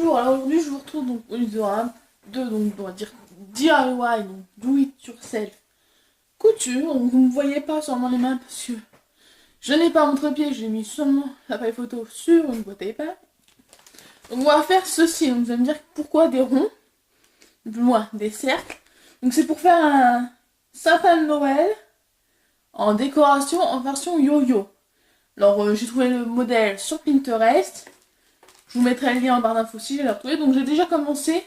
Bonjour, alors aujourd'hui je vous retrouve donc pour une vidéo donc on va dire DIY, donc do it yourself couture. Donc vous ne me voyez pas sûrement les mains parce que je n'ai pas mon trépied, j'ai mis seulement l'appareil photo sur une boîte à épingles. Donc on va faire ceci, donc vous allez me dire pourquoi des ronds, plus loin des cercles. Donc c'est pour faire un sapin de Noël en décoration en version yo-yo. Alors j'ai trouvé le modèle sur Pinterest. Je vous mettrai le lien en barre d'infos si j'ai le retrouvé. Donc j'ai déjà commencé.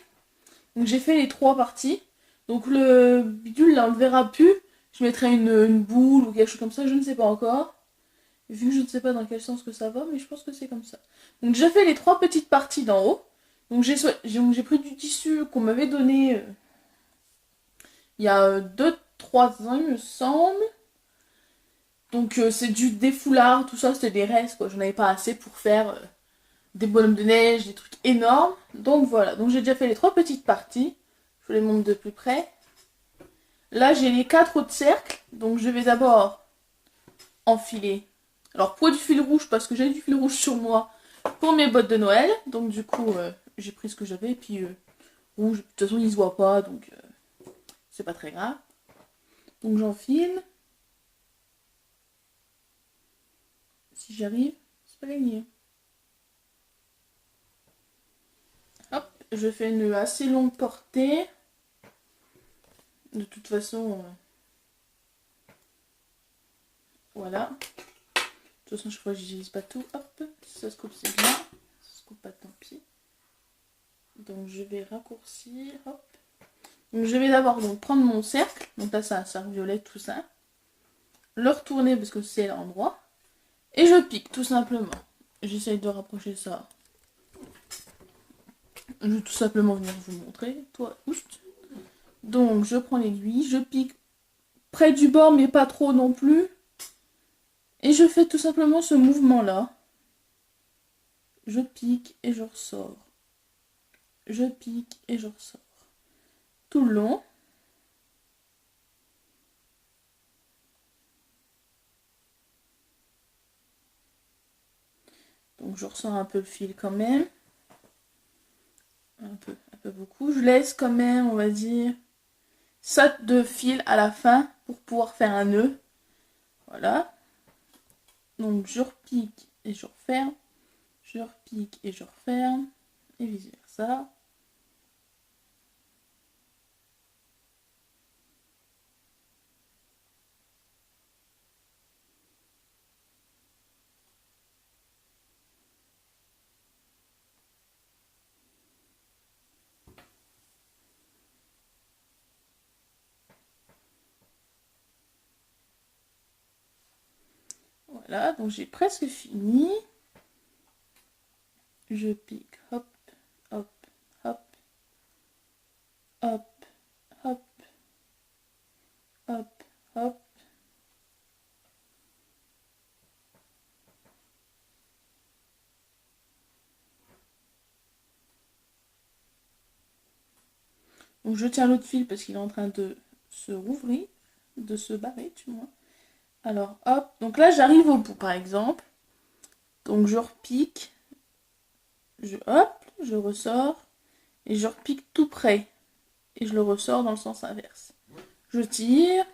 Donc j'ai fait les 3 parties. Donc le bidule là on le verra plus. Je mettrai une boule ou quelque chose comme ça, je ne sais pas encore. Vu que je ne sais pas dans quel sens que ça va, mais je pense que c'est comme ça. Donc j'ai fait les 3 petites parties d'en haut. Donc j'ai pris du tissu qu'on m'avait donné il y a 2-3 ans il me semble. Donc c'est des foulards, tout ça, c'était des restes quoi. J'en avais pas assez pour faire des bonhommes de neige, des trucs énormes. Donc voilà, donc j'ai déjà fait les 3 petites parties. Je vous les montre de plus près. Là j'ai les 4 autres cercles. Donc je vais d'abord enfiler. Alors pour du fil rouge, parce que j'ai du fil rouge sur moi pour mes bottes de Noël. Donc du coup j'ai pris ce que j'avais. Et puis rouge, de toute façon il se voit pas. Donc c'est pas très grave. Donc j'enfile. Si j'arrive, c'est pas gagné. Hop, je fais une assez longue portée. De toute façon, voilà. De toute façon, je crois que j'utilise pas tout. Hop, si ça se coupe, c'est bien. Si ça se coupe pas, tant pis. Donc je vais raccourcir. Hop. Donc je vais d'abord donc prendre mon cercle. Donc là, c'est un cercle violet, tout ça. Le retourner parce que c'est l'endroit. Et je pique, tout simplement. J'essaye de rapprocher ça. Je vais tout simplement venir vous montrer. Toi, oust. Donc je prends l'aiguille, je pique près du bord, mais pas trop non plus. Et je fais tout simplement ce mouvement-là. Je pique et je ressors. Je pique et je ressors. Tout le long. Donc je ressors un peu le fil quand même. Un peu beaucoup. Je laisse quand même, on va dire, 7 de fil à la fin pour pouvoir faire un nœud. Voilà. Donc je repique et je referme. Je repique et je referme. Et vice versa. Voilà, donc j'ai presque fini. Je pique, hop, hop, hop, hop, hop, hop, hop. Donc je tiens l'autre fil parce qu'il est en train de se rouvrir, de se barrer, tu vois. Alors hop, donc là j'arrive au bout par exemple. Donc je repique, hop, je ressors et je repique tout près. Et je le ressors dans le sens inverse. Je tire,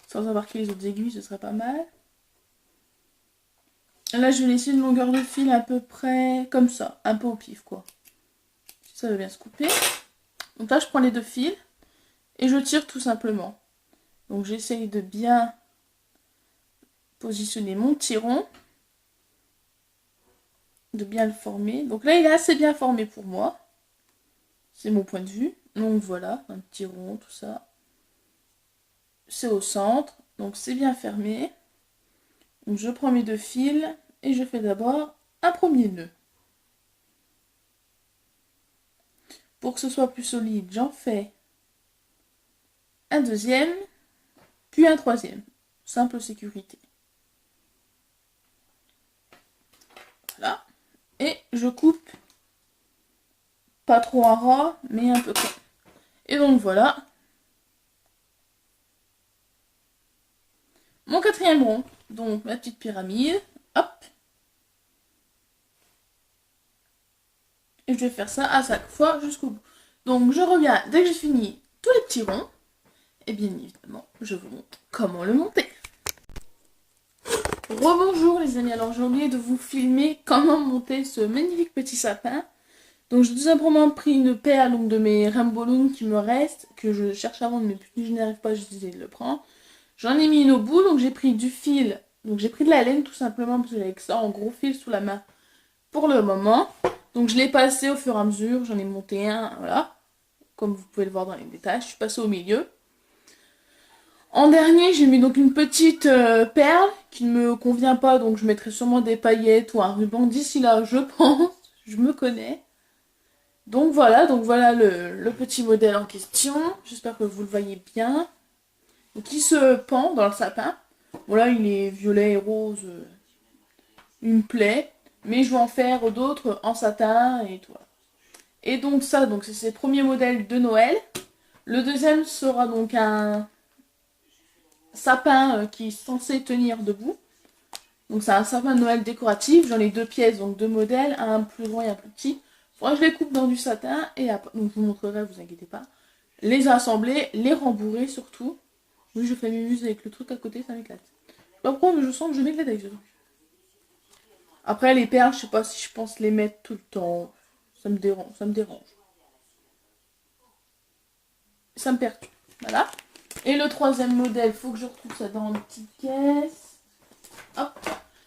sans embarquer les autres aiguilles, ce serait pas mal. Là je vais laisser une longueur de fil à peu près comme ça, un peu au pif quoi. Si ça veut bien se couper. Donc là je prends les 2 fils et je tire tout simplement. Donc j'essaye de bien positionner mon tiron, de bien le former. Donc là il est assez bien formé pour moi. C'est mon point de vue. Donc voilà, un petit rond, tout ça. C'est au centre, donc c'est bien fermé. Donc je prends mes 2 fils et je fais d'abord un premier nœud. Pour que ce soit plus solide, j'en fais un deuxième, puis un troisième. Simple sécurité. Voilà. Et je coupe, pas trop en ras, mais un peu comme. Et donc voilà. Mon 4e rond. Donc ma petite pyramide. Hop. Et je vais faire ça à chaque fois jusqu'au bout. Donc je reviens dès que j'ai fini tous les petits ronds. Et bien évidemment, je vous montre comment le monter. Rebonjour les amis, alors j'ai oublié de vous filmer comment monter ce magnifique petit sapin. Donc j'ai tout simplement pris une paire donc, de mes rainbow balloons qui me restent, que je cherche à vendre mais plus je n'y arrive pas, je disais de le prendre. J'en ai mis une au bout, donc j'ai pris du fil, donc j'ai pris de la laine tout simplement parce que j'avais que ça en gros fil sous la main pour le moment. Donc je l'ai passé au fur et à mesure, j'en ai monté un, voilà, comme vous pouvez le voir dans les détails, je suis passée au milieu. En dernier, j'ai mis donc une petite perle qui ne me convient pas, donc je mettrai sûrement des paillettes ou un ruban d'ici là, je pense, je me connais. Donc voilà le petit modèle en question, j'espère que vous le voyez bien. Donc il se pend dans le sapin. Voilà, il est violet et rose, il me plaît, mais je vais en faire d'autres en satin et tout. Et donc ça, donc c'est ses premiers modèles de Noël. Le deuxième sera donc un sapin qui est censé tenir debout. Donc c'est un sapin de Noël décoratif. J'en ai deux pièces, donc deux modèles, un plus grand et un plus petit. Faudra que je les coupe dans du satin et après, donc je vous montrerai, vous inquiétez pas. Les assembler, les rembourrer surtout. Oui, je fais mes muses avec le truc à côté, ça m'éclate. Je sais pas pourquoi, mais je sens que je m'éclate avec ce truc. Après les perles, je sais pas si je pense les mettre tout le temps. Ça me dérange, ça me dérange. Ça me perturbe. Voilà. Et le troisième modèle, faut que je retrouve ça dans une petite caisse. Hop.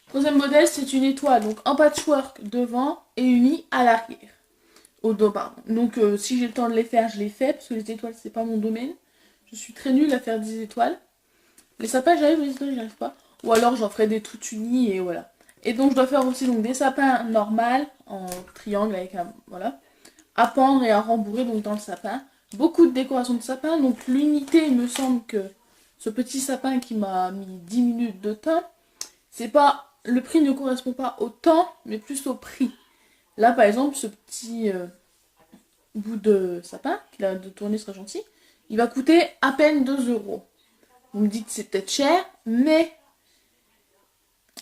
Troisième modèle, c'est une étoile, donc en patchwork devant et unie à l'arrière. Au dos, pardon. Donc si j'ai le temps de les faire, je les fais, parce que les étoiles, c'est pas mon domaine. Je suis très nulle à faire des étoiles. Les sapins, j'arrive, les étoiles, j'arrive pas. Ou alors j'en ferai des toutes unies et voilà. Et donc je dois faire aussi donc, des sapins normaux, en triangle avec un... Voilà. À pendre et à rembourrer donc dans le sapin. Beaucoup de décoration de sapin. Donc l'unité, il me semble que ce petit sapin qui m'a mis 10 minutes de temps, c'est pas... Le prix ne correspond pas au temps, mais plus au prix. Là, par exemple, ce petit bout de sapin, qu'il a de tourner serait gentil, il va coûter à peine 2 euros. Vous me dites c'est peut-être cher, mais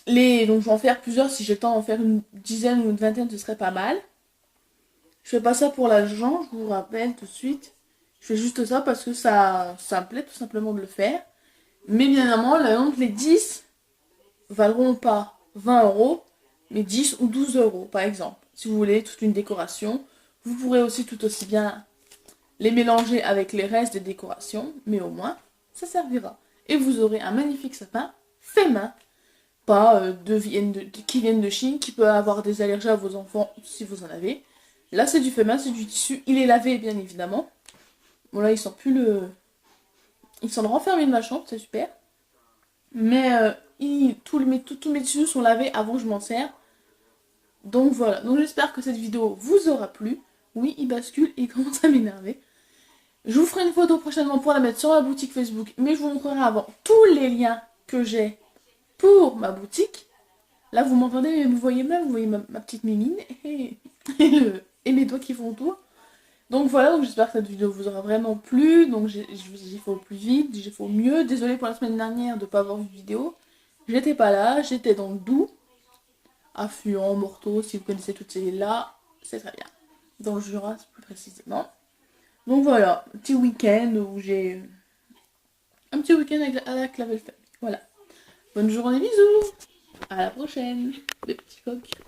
donc je vais en faire plusieurs. Si j'ai le temps d'en faire une dizaine ou une vingtaine, ce serait pas mal. Je fais pas ça pour l'argent, je vous rappelle tout de suite. Je fais juste ça parce que ça me plaît tout simplement de le faire. Mais bien évidemment, les 10 valeront pas 20 euros, mais 10 ou 12 euros par exemple. Si vous voulez toute une décoration, vous pourrez aussi tout aussi bien les mélanger avec les restes des décorations, mais au moins, ça servira. Et vous aurez un magnifique sapin fait main, pas qui viennent de Chine, qui peut avoir des allergies à vos enfants si vous en avez. Là, c'est du fait main, c'est du tissu. Il est lavé, bien évidemment. Bon, là, il sent plus le... Il sent le renfermé de ma chambre, c'est super. Mais tous mes tissus sont lavés avant que je m'en sers. Donc voilà. Donc j'espère que cette vidéo vous aura plu. Oui, il bascule et il commence à m'énerver. Je vous ferai une photo prochainement pour la mettre sur ma boutique Facebook. Mais je vous montrerai avant tous les liens que j'ai pour ma boutique. Là, vous m'entendez, mais vous voyez même, vous voyez ma petite mimine et mes doigts qui font tour. Donc voilà, donc j'espère que cette vidéo vous aura vraiment plu. Donc j'ai fait au plus vite, j'ai fait au mieux. Désolée pour la semaine dernière de ne pas avoir vu de vidéo. J'étais pas là, j'étais dans le Doubs, Affluent, Morteau, si vous connaissez toutes ces villes-là, c'est très bien. Dans le Jura, plus précisément. Donc voilà, petit week-end où j'ai... Un petit week-end avec la belle famille. Voilà. Bonne journée, bisous. À la prochaine, les petits coqs.